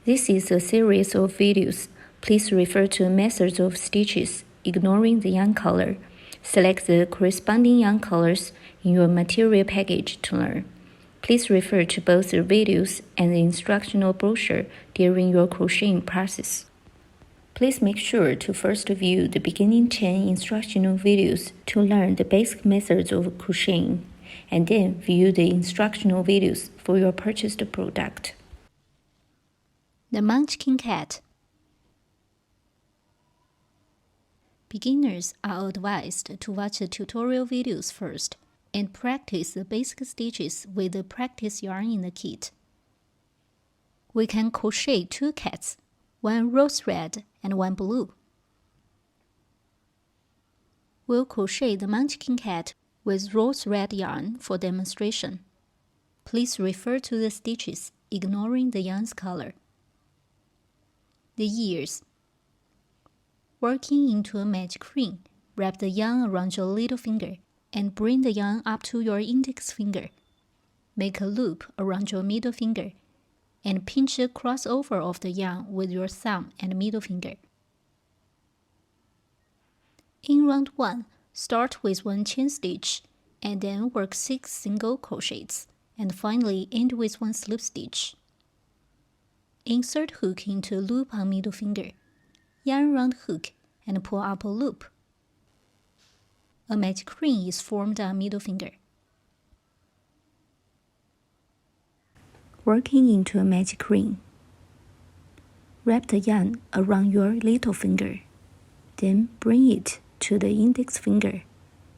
This is a series of videos. Please refer to methods of stitches, ignoring the yarn color. Select the corresponding yarn colors in your material package to learn. Please refer to both the videos and the instructional brochure during your crocheting process. Please make sure to first view the beginning 10 instructional videos to learn the basic methods of crocheting, and then view the instructional videos for your purchased product. The Munchkin Cat. Beginners are advised to watch the tutorial videos first and practice the basic stitches with the practice yarn in the kit. We can crochet 2 cats, one rose red and one blue. We'll crochet the Munchkin Cat with rose red yarn for demonstration. Please refer to the stitches, ignoring the yarn's color. The ears. Working into a magic ring, wrap the yarn around your little finger and bring the yarn up to your index finger. Make a loop around your middle finger and pinch the crossover of the yarn with your thumb and middle finger. In round 1, start with 1 chain stitch and then work 6 single crochets and finally end with 1 slip stitch. Insert hook into a loop on middle finger. Yarn around hook and pull up a loop. A magic ring is formed on middle finger. Working into a magic ring. Wrap the yarn around your little finger. Then bring it to the index finger.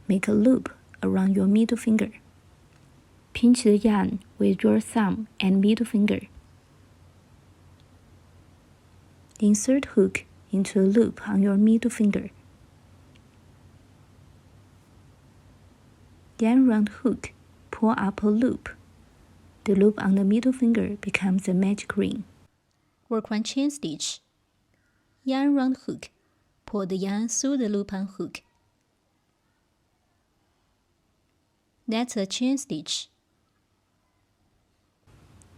Make a loop around your middle finger. Pinch the yarn with your thumb and middle finger. Insert hook into a loop on your middle finger. Yarn around hook, pull up a loop. The loop on the middle finger becomes a magic ring. Work 1 chain stitch. Yarn around hook, pull the yarn through the loop on hook. That's a chain stitch.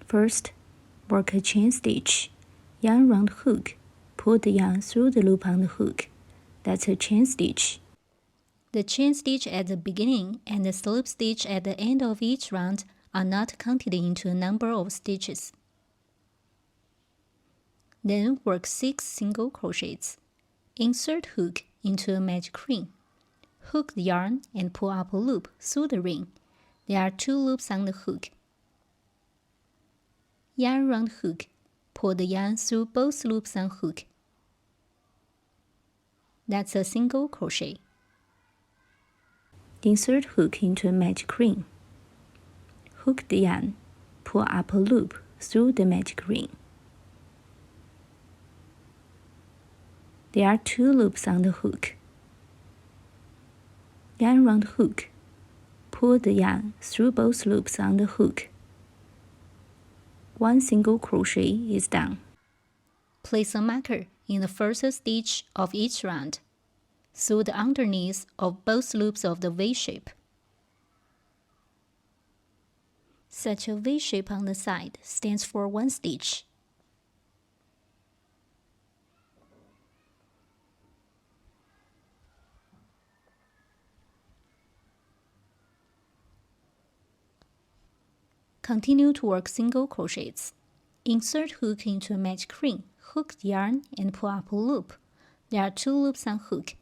First, work a chain stitch. Yarn around hook, pull the yarn through the loop on the hook. That's a chain stitch. The chain stitch at the beginning and the slip stitch at the end of each round are not counted into a number of stitches. Then work 6 single crochets. Insert hook into a magic ring. Hook the yarn and pull up a loop through the ring. There are 2 loops on the hook. Yarn around hook. Pull the yarn through both loops on hook. That's a single crochet. Insert hook into a magic ring. Hook the yarn, pull up a loop through the magic ring. There are 2 loops on the hook. Yarn around hook, pull the yarn through both loops on the hook. 1 single crochet is done. Place a marker in the first stitch of each round, through the underneath of both loops of the V shape. Such a V shape on the side stands for 1 stitch. Continue to work single crochets. Insert hook into a magic ring, hook the yarn and pull up a loop. There are 2 loops on hook.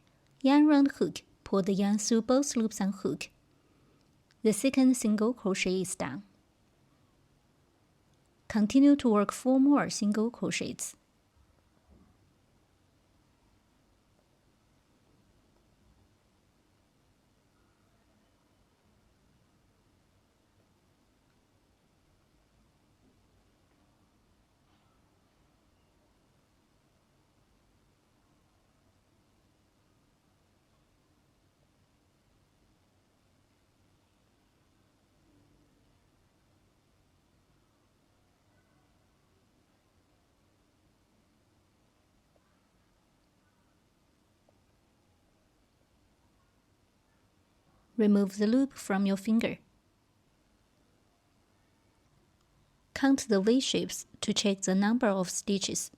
Yarn around hook, pull the yarn through both loops on hook. The second single crochet is done. Continue to work 4 more single crochets. Remove the loop from your finger. Count the V-shapes to check the number of stitches.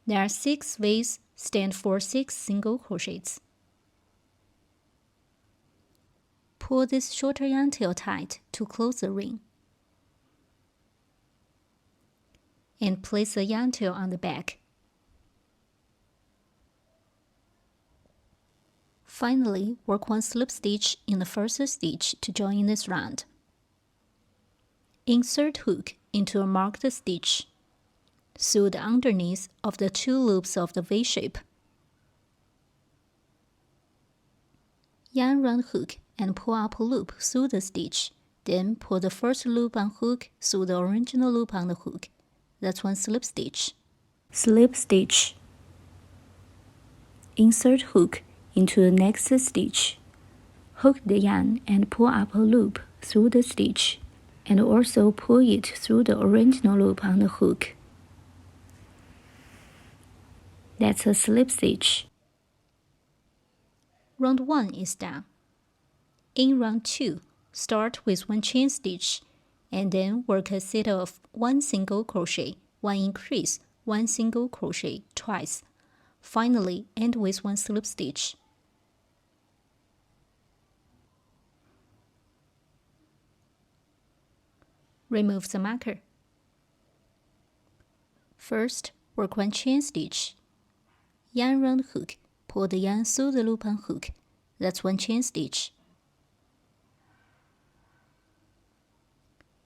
There are 6 V's, stand for 6 single crochets. Pull this shorter yarn tail tight to close the ring. And place the yarn tail on the back. Finally, work 1 slip stitch in the first stitch to join this round. Insert hook into a marked stitch. Sew the underneath of the 2 loops of the V shape. Yarn round hook and pull up a loop through the stitch. Then pull the first loop on hook through the original loop on the hook. That's 1 slip stitch. Slip stitch. Insert hook into the next stitch. Hook the yarn and pull up a loop through the stitch, and also pull it through the original loop on the hook. That's a slip stitch. Round 1 is done. In round 2, start with 1 chain stitch, and then work a set of 1 single crochet, 1 increase, 1 single crochet twice. Finally, end with 1 slip stitch. Remove the marker. First, work 1 chain stitch. Yarn round hook, pull the yarn through the loop on hook. That's 1 chain stitch.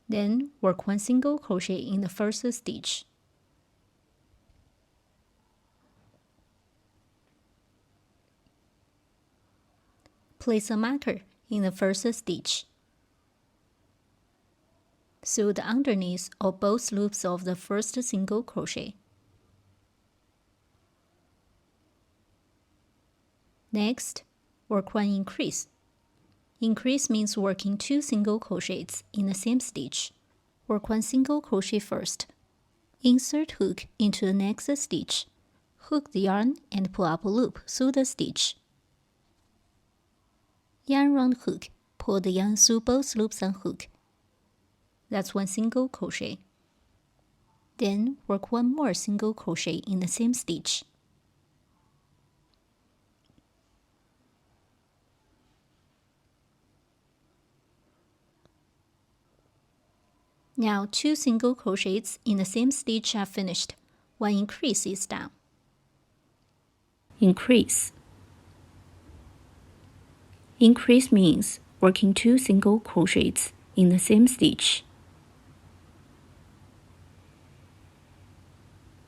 Then, work 1 single crochet in the first stitch. Place a marker in the first stitch. Sew the underneath of both loops of the first single crochet. Next, work 1 increase. Increase means working 2 single crochets in the same stitch. Work 1 single crochet first. Insert hook into the next stitch. Hook the yarn and pull up a loop through the stitch. Yarn round hook, pull the yarn through both loops on hook. That's 1 single crochet. Then work 1 more single crochet in the same stitch. Now 2 single crochets in the same stitch are finished. 1 increase is done. Increase. Increase means working 2 single crochets in the same stitch.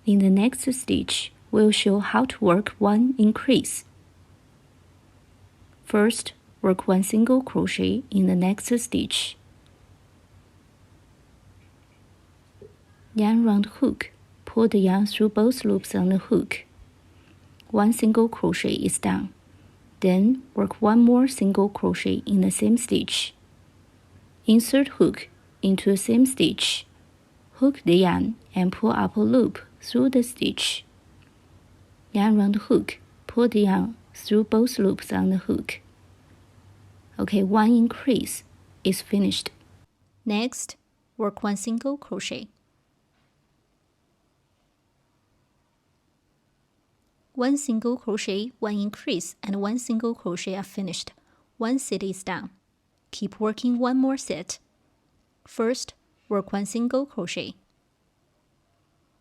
In the next stitch, we'll show how to work 1 increase. First, work 1 single crochet in the next stitch. Yarn round hook, pull the yarn through both loops on the hook. 1 single crochet is done. Then work 1 more single crochet in the same stitch. Insert hook into the same stitch. Hook the yarn and pull up a loop through the stitch. Yarn round hook, pull the yarn through both loops on the hook. Okay, 1 increase is finished. Next, work 1 single crochet. 1 single crochet, 1 increase, and 1 single crochet are finished. 1 set is done. Keep working 1 more set. First, work 1 single crochet.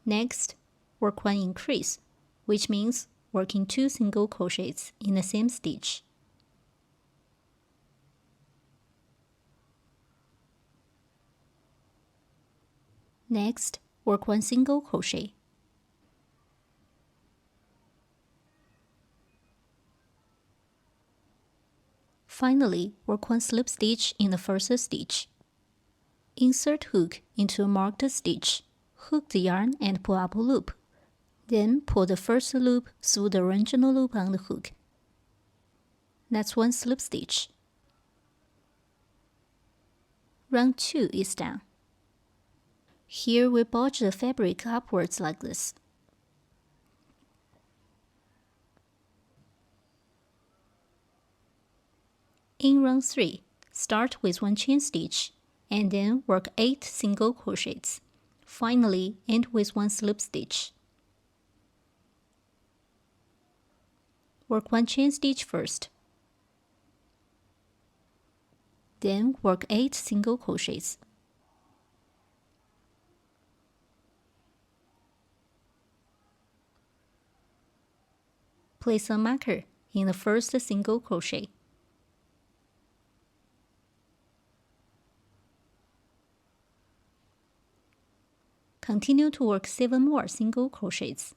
Next, work 1 increase, which means working 2 single crochets in the same stitch. Next, work 1 single crochet. Finally, work 1 slip stitch in the first stitch. Insert hook into a marked stitch. Hook the yarn and pull up a loop. Then pull the first loop through the original loop on the hook. That's 1 slip stitch. Round 2 is done. Here we bulge the fabric upwards like this. In round 3, start with 1 chain stitch. and then work 8 single crochets. Finally, end with 1 slip stitch. Work 1 chain stitch first. Then work 8 single crochets. Place a marker in the first single crochet. Continue to work 7 more single crochets.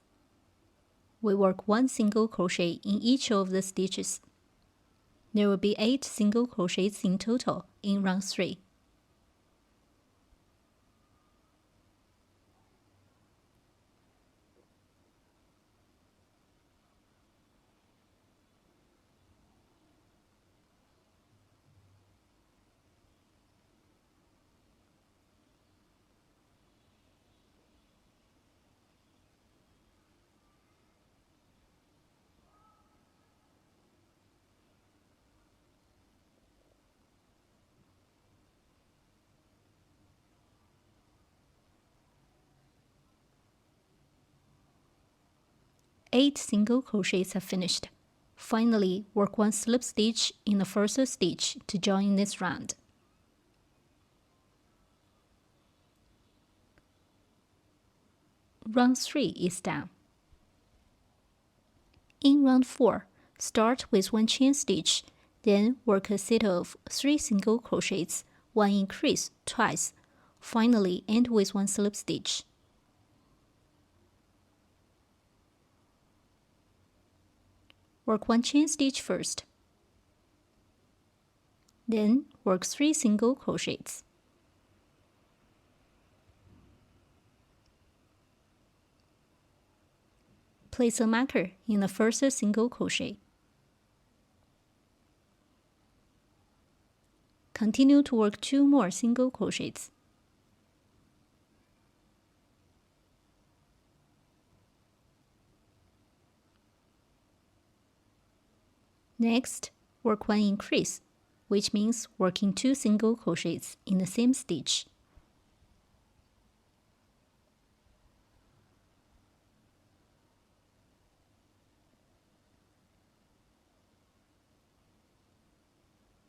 We work 1 single crochet in each of the stitches. There will be 8 single crochets in total in round 3. Eight single crochets are finished. Finally, work 1 slip stitch in the first stitch to join this round. Round 3 is done. In round 4, start with 1 chain stitch, then work a set of 3 single crochets, 1 increase twice. Finally, end with 1 slip stitch. Work 1 chain stitch first. Then work 3 single crochets. Place a marker in the first single crochet. Continue to work 2 more single crochets. Next, work 1 increase, which means working 2 single crochets in the same stitch.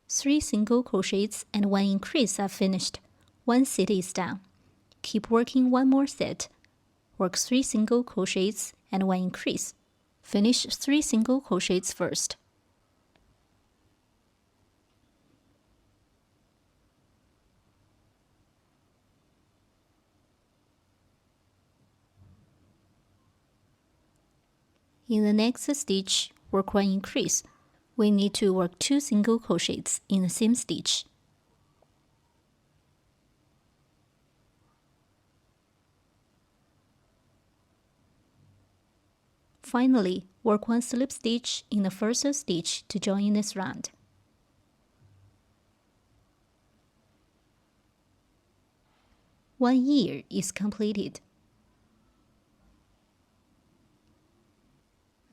Three single crochets and 1 increase are finished. 1 set is done. Keep working 1 more set. Work 3 single crochets and 1 increase. Finish 3 single crochets first. In the next stitch, work 1 increase. We need to work 2 single crochets in the same stitch. Finally, work 1 slip stitch in the first stitch to join this round. One ear is completed.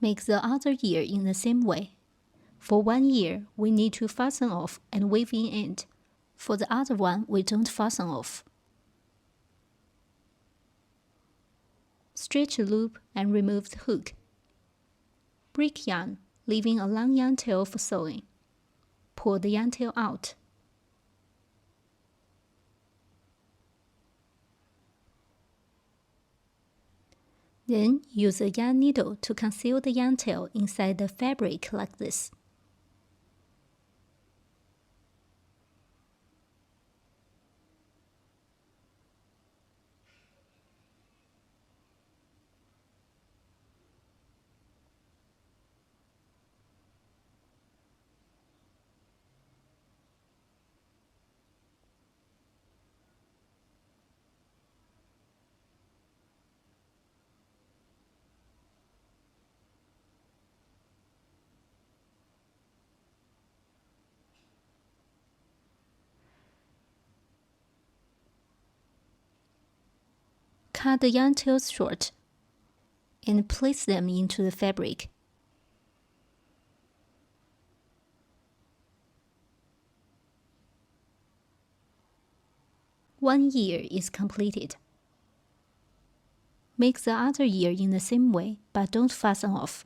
Make the other ear in the same way. For one ear, we need to fasten off and weave in end. For the other one, we don't fasten off. Stretch the loop and remove the hook. Break yarn, leaving a long yarn tail for sewing. Pull the yarn tail out. Then use a yarn needle to conceal the yarn tail inside the fabric like this. Cut the yarn tails short and place them into the fabric. One ear is completed. Make the other ear in the same way, but don't fasten off.